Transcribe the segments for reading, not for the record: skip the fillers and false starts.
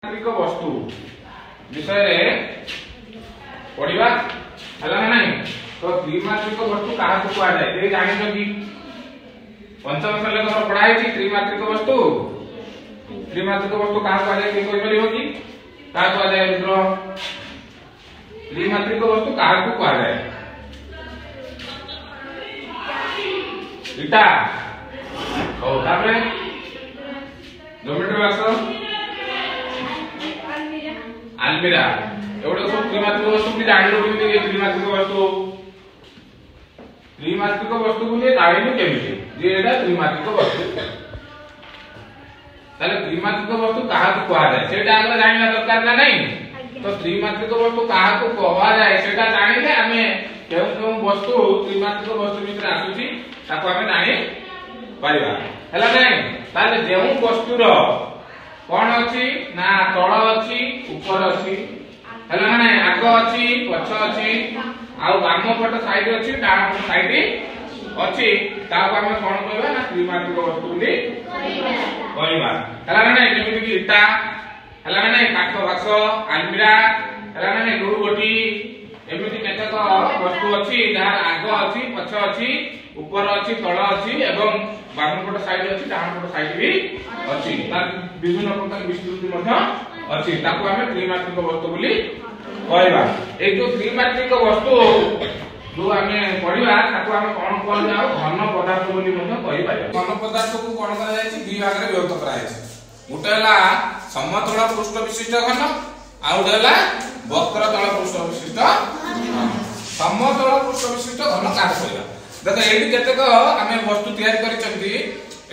ତ୍ରିମାତ୍ରିକ ବସ୍ତୁ ବିଷୟରେ ପଢିବା ହେଲା ନା ନାହିଁ। ତ ତ୍ରିମାତ୍ରିକ ବସ୍ତୁ କାହାକୁ କୁହାଯାଏ ସେ ଜାଣିଛ କି? ପଞ୍ଚମ ଶ୍ରେଣୀରେ ତମର ପଢା ହେଇଛି ତ୍ରିମାତ୍ରିକ ବସ୍ତୁ। ତ୍ରିମାତ୍ରିକ ବସ୍ତୁ କାହାକୁ କୁହାଯାଏ କିଏ କହିପାରିବ କି? କାହାକୁ କୁହାଯାଏ ରୁଦ୍ର? ତ୍ରିମାତ୍ରିକ ବସ୍ତୁ କାହାକୁ କୁହାଯାଏ? ଇଟା। ହଉ ତାପରେ ଜୋମେଟ୍ରି ବକ୍ସ, आलमीरा एवढे सब त्रिमात्रिक वस्तु मी जाणलो केमिति ये त्रिमात्रिक वस्तु बोले जाणिलो केमिति जे एटा त्रिमात्रिक वस्तु। ताले त्रिमात्रिक वस्तु काहा को कहा जाय सेटा आगला जानिला दरकार ना नहीं। तो त्रिमात्रिक वस्तु काहा को कहा जाय सेटा जानिले हमें केउ वस्तु त्रिमात्रिक वस्तु भितर आसुची ताको हमें जानि परिबा हला नहीं। ताले जेउ वस्तु रो कौन अच्छी ना तल अच्छी ऊपर अच्छी हला ना आग अच्छी पछ अच्छी आउ बाम पट साइड अच्छी डान पट साइड अच्छी ताको हम कोन कहबा ना त्रिमात्रिक वस्तु बोली कहबा हला ना जेमिति कि इटा हला ना काठ बाक्स आलमीरा हला ना लुरु गोटी एमिति केतक वस्तु अच्छी जहार आग अच्छी पछ अच्छी ऊपर अच्छी तल अच्छी एवं बाम पट साइड अच्छी डान पट साइड भी अच्छी तार विभिन्न प्रकार विस्तृति मध्य अच्छी ताको हमें त्रिमात्रिक वस्तु बोली कहबा। ए जो त्रिमात्रिक वस्तु जो हमें पढिबा ताको हमें कोन कोन जाओ घन पदार्थ बोली मध्य कहि पारे। घन पदार्थ को कोन करा जाय छि दुई भाग रे विभक्त करा जाय छि। उटेला समतल पृष्ठ विशिष्ट घन आ उटेला वक्रतल पृष्ठ विशिष्ट घन। समतल पृष्ठ विशिष्ट घन का कहबा देखो एडी केतेक हमें वस्तु तैयार करि चंती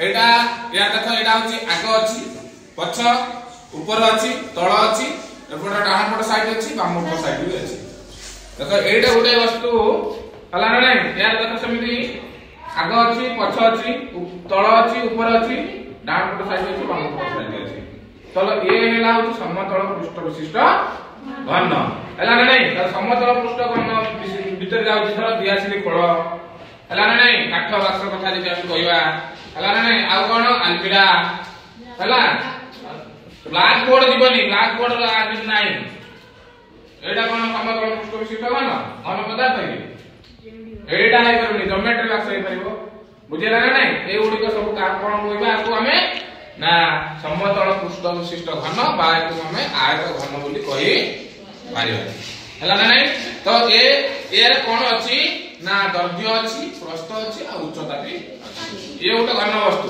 एटा या देखो एटा होची आग अछि पछ ऊपर अछि तळ अछि एपट डाहाण पट साइड अछि बाम पट साइड भी अछि। देखो एटा गुटे वस्तु हला ना नहीं या देखो समिति आग अछि पछ अछि तळ अछि ऊपर अछि डाहाण पट साइड अछि बाम पट साइड अछि। चलो ए हेला होची समतल पृष्ठ विशिष्ट घन हला ना नहीं। त समतल पृष्ठ घन भीतर जाउची धर दियासिली खोल हला ना नहीं। काठ बाक्स कथा जे हम कहबा हला ना नहीं। आ कोन आलमीरा हला ब्लैक बोर्ड दिबनी ब्लैक बोर्ड आज नहीं एटा कोन समतल पृष्ठ विशिष्ट घन घन पदार्थ कि एटा है परनी ज्योमेट्री बॉक्स है परिबो बुझेला ना नहीं। ए उडी को सब का कोन कहबा आकु हमें ना समतल पृष्ठ विशिष्ट घन बा आकु हमें आयत घन बोली कहि पारिबा हला ना नहीं। तो ए एर कोन अछि ना दैर्घ्य अछि प्रस्थ अछि आ उच्चता भी अछि। ये उटा घन वस्तु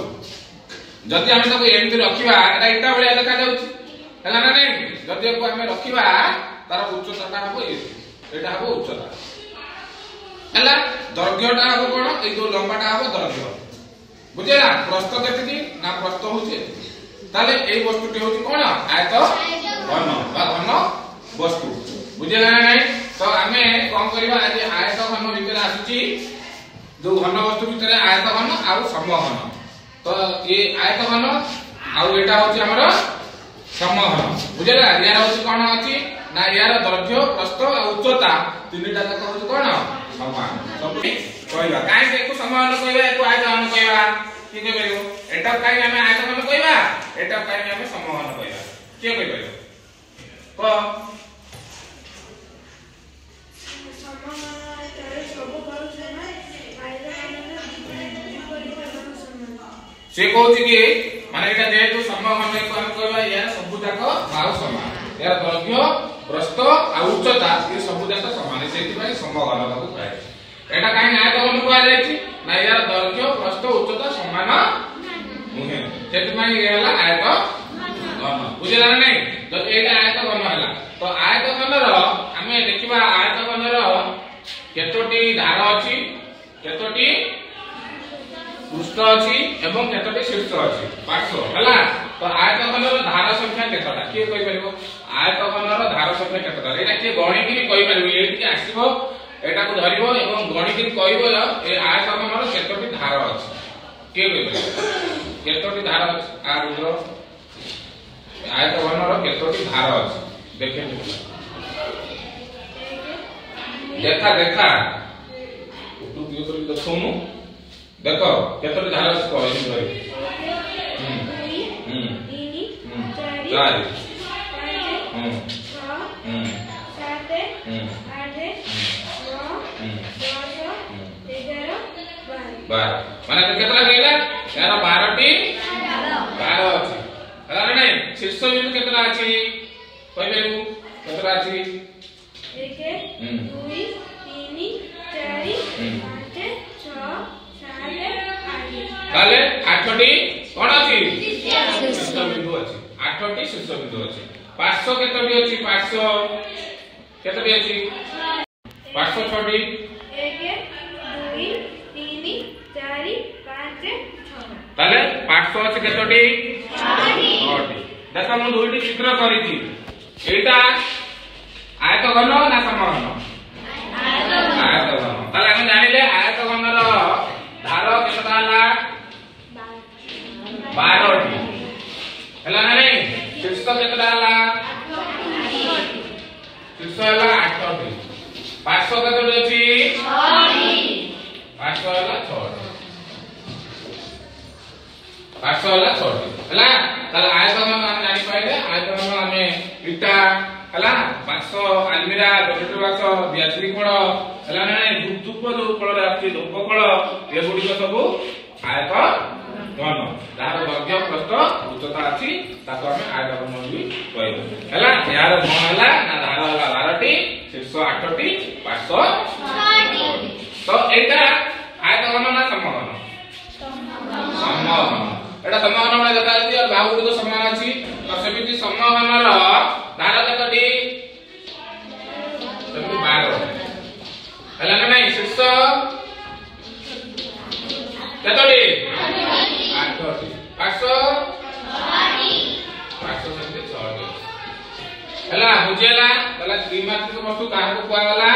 जदि हम ताको एमति रखिबा एटा इटा बलिया देखा जाउछि हला ना नहीं। जदि को हम रखिबा तार उच्चता हबो एटा हबो उच्चता हला दैर्घ्यटा हबो कोन ए जो लंबाटा हबो दैर्घ्य बुझेला। प्रस्थ केति ना प्रस्थ होछि ताले ए वस्तुटी होछि कोन आयत घन बा घन वस्तु बुझेला ना नहीं। तो हमें कोन करबा आज आयत घन भीतर आसुची जो घन वस्तु भीतर आयत घन आ समघन। तो ये आयत घन आ एटा होची हमर समघन बुझेला। यार होची कोन अछि ना यार दैर्घ्य प्रस्थ आ उच्चता तीनटा तक होची कोन समान सब कहबा काई एको समान कहबा एको आयत घन कहबा की कहबो एटा काई हमें आयत घन कहबा एटा काई हमें समघन कहबा के कहबो क से कहउची कि माने एटा जेतु समघन को हम कहबा या सब जाक भाव समान या दैर्घ्य प्रस्थ आ उच्चता ये सब जाक समान सेति भाई समघन को कहै। एटा काई आयत घन को आ जायछि ना या दैर्घ्य प्रस्थ उच्चता समान नुहे सेति भाई ये हला आयत घन बुझला नहीं। तो एटा आयत घन हला तो आयत घन रो हमें देखिबा आयत घन रो केतोटी धार अछि केतोटी पृष्ठ अछि एवं केतोटी शीर्ष अछि पार्श्व हला। तो आयत घनर धार संख्या केतटा के कहि परिबो आयत घनर धार संख्या केतटा एटा के गणि कि कहि परिबो एठी आसीबो एटा को धरिबो एवं गणि कि कहिबो ए आयत घनर केतोटी धार अछि के कहि परिबो केतोटी धार अछि आ रुद्र आयत घनर केतोटी धार अछि देखे देखा देखा तू दियो तो देखौनु देखो केतोटी धार अछि कहै छै 4 माने केतला गइला यार 12 टी 12 अछि हला नै शीर्ष बिंदु केतला अछि कहबेनु केतला अछि 1 2 3 4 5 6 7 8 ताले 8 टी कोन अछि शीर्ष बिंदु अछि 8 टी शीर्ष बिंदु अछि 500 केतटी अछि 500 केतटी अछि 500 छटी 1 2 3 4 5 6 ताले 500 अछि केतटी 6 टी देखो हम दुईटी चित्र करिछि एटा आयत घन ना समघन आयत घन ताले हम जानिले आयत घनर धार केतटा हला 12 टी हला ना नै शीर्ष केतटा हला शीर्ष हला 8 टी 500 केतटी अछि 6 टी 500 हला 6 टी 500 हला 6 टी हला ताले आयत घन हम जानि पाइले आयत घन हमें इटा हला 500 अलमीरा बेडरूम बक्स ब्यासरी कोण हला ना धूप जो कोण आछि धूप कोण ए गुडी सब आयत घन तार दर्घ्य प्रस्थ उच्चता अछि ताको हमें आयत घन भी कहबो हला यार घन हला ना धार हला 12 टी शीर्ष 8 टी 500 6 टी तो एटा आयत घन ना समघन समघन एटा समघन वाला देखा जाती और बाहु गुडी तो समान अछि तो सेमिति समघनर धार केतटी सेमिति 12 हला ना नै शीर्ष केतटी 8 टी 500 सेमिति 6 टी हला बुझेला तला त्रिमात्रिक वस्तु काहाको कुआ गला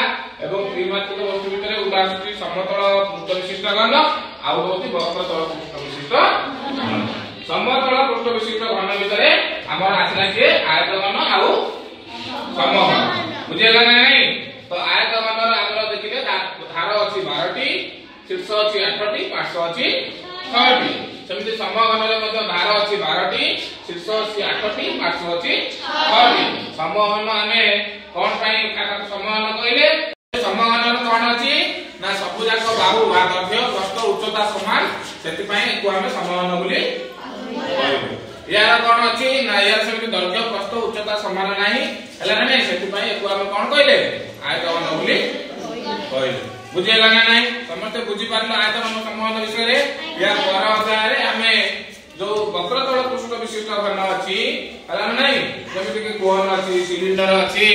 एवं त्रिमात्रिक वस्तु भितरे उदाहरण समतल पृष्ठ विशिष्ट घन आउ होती वक्रतल पृष्ठ विशिष्ट घन समतल पृष्ठ विशिष्ट घन भितरे हमर आछला जे आयत घन आउ समघन बुझेला ना नै तो आयत घनर हमर देखिले धार अछि 12 टी शीर्ष अछि 8 टी 500 अछि 6 टी सेमिति समघनरे मध्य धार अछि 12 टी शीर्ष अछि 8 टी 500 अछि 6 टी समघन हमें कोन पई खाता समघन कइले समघनर कोन अछि ना सबु जाक बाहु बा दर्घ्य प्रस्थ उच्चता समान सेति पई एको हमें समघन बोली कहबो यार कोन अछि ना यार सेमिति दर्घ्य प्रस्थ उच्चता समान नाही हला ना सेति पई एको हमें कोन कइले आयत घन बोली कहले बुझेला ना नाही समस्त बुझी पारलो आयत घन समघन विषय रे या पर अध्याय रे हमें जो वक्रतल पृष्ठ विशिष्ट घन अछि हला ना नाही जेमिति कि कोन अछि सिलिंडर अछि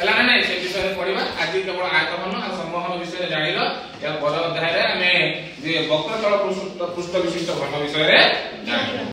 हला ना नाही से विषय पढिबा आज केवल आयत घन आ समघन विषय जानिलो या पर अध्याय रे हमें जे वक्रतल पृष्ठ विशिष्ट घन विषय रे जानिलो।